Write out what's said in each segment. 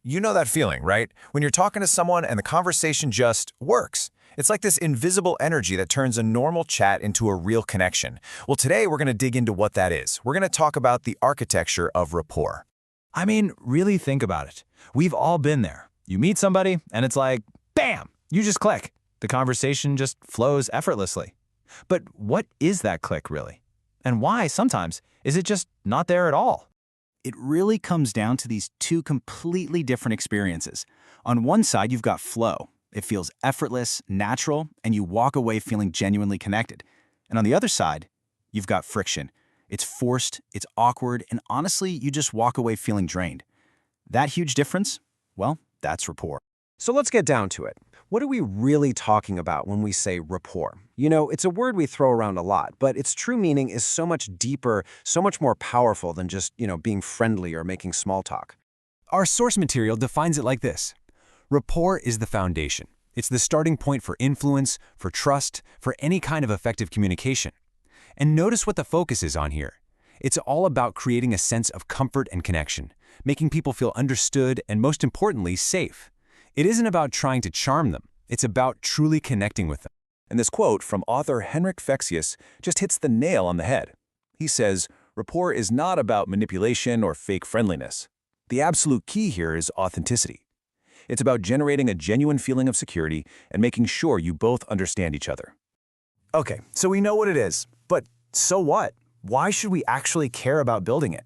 You know that feeling, right? When you're talking to someone and the conversation just works. It's like this invisible energy that turns a normal chat into a real connection. Well, today we're going to dig into what that is. We're going to talk about the architecture of rapport. I mean, really think about it. We've all been there. You meet somebody, and it's like, bam, you just click. The conversation just flows effortlessly. But what is that click, really? And why, sometimes, is it just not there at all? It really comes down to these two completely different experiences. On one side, you've got flow. It feels effortless, natural, and you walk away feeling genuinely connected. And on the other side, you've got friction. It's forced, it's awkward, and honestly, you just walk away feeling drained. That huge difference? Well, that's rapport. So let's get down to it. What are we really talking about when we say rapport? You know, it's a word we throw around a lot, but its true meaning is so much deeper, so much more powerful than just, being friendly or making small talk. Our source material defines it like this. Rapport is the foundation. It's the starting point for influence, for trust, for any kind of effective communication. And notice what the focus is on here. It's all about creating a sense of comfort and connection, making people feel understood and, most importantly, safe. It isn't about trying to charm them. It's about truly connecting with them. And this quote from author Henrik Fexeus just hits the nail on the head. He says, rapport is not about manipulation or fake friendliness. The absolute key here is authenticity. It's about generating a genuine feeling of security and making sure you both understand each other. Okay, so we know what it is, but so what? Why should we actually care about building it?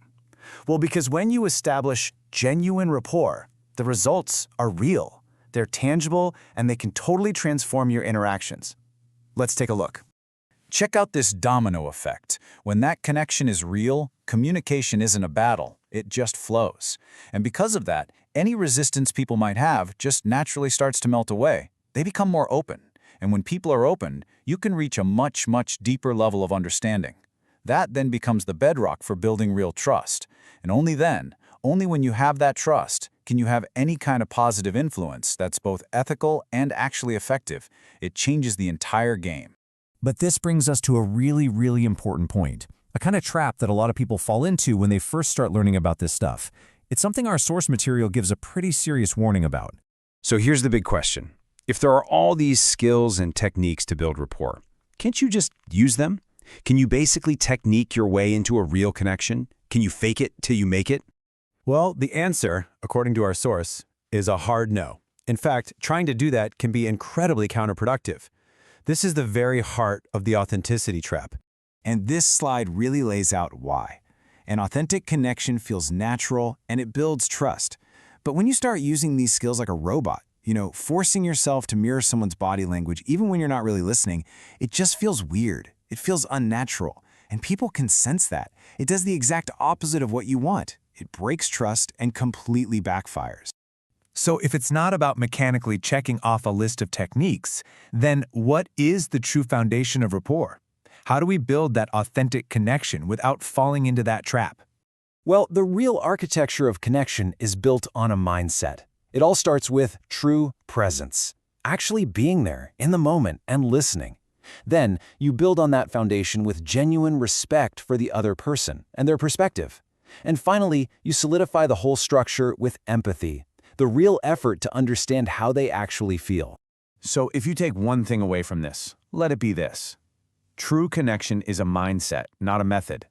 Well, because when you establish genuine rapport, the results are real. They're tangible, and they can totally transform your interactions. Let's take a look. Check out this domino effect. When that connection is real, communication isn't a battle, it just flows. And because of that, any resistance people might have just naturally starts to melt away. They become more open. And when people are open, you can reach a much, much deeper level of understanding. That then becomes the bedrock for building real trust. And only then, only when you have that trust, can you have any kind of positive influence that's both ethical and actually effective. It changes the entire game. But this brings us to a really, really important point, a kind of trap that a lot of people fall into when they first start learning about this stuff. It's something our source material gives a pretty serious warning about. So here's the big question. If there are all these skills and techniques to build rapport, can't you just use them? Can you basically technique your way into a real connection? Can you fake it till you make it? Well, the answer, according to our source, is a hard no. In fact, trying to do that can be incredibly counterproductive. This is the very heart of the authenticity trap. And this slide really lays out why. An authentic connection feels natural and it builds trust. But when you start using these skills like a robot, forcing yourself to mirror someone's body language, even when you're not really listening, it just feels weird. It feels unnatural. And people can sense that. It does the exact opposite of what you want. It breaks trust and completely backfires. So if it's not about mechanically checking off a list of techniques, then what is the true foundation of rapport? How do we build that authentic connection without falling into that trap? Well, the real architecture of connection is built on a mindset. It all starts with true presence, actually being there in the moment and listening. Then you build on that foundation with genuine respect for the other person and their perspective. And finally, you solidify the whole structure with empathy, the real effort to understand how they actually feel. So if you take one thing away from this, let it be this. True connection is a mindset, not a method.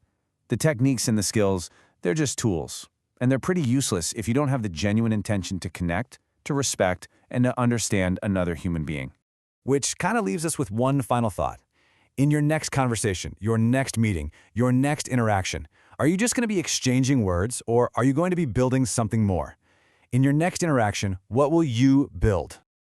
The techniques and the skills, they're just tools. And they're pretty useless if you don't have the genuine intention to connect, to respect, and to understand another human being. Which kind of leaves us with one final thought. In your next conversation, your next meeting, your next interaction, are you just going to be exchanging words, or are you going to be building something more? In your next interaction, what will you build?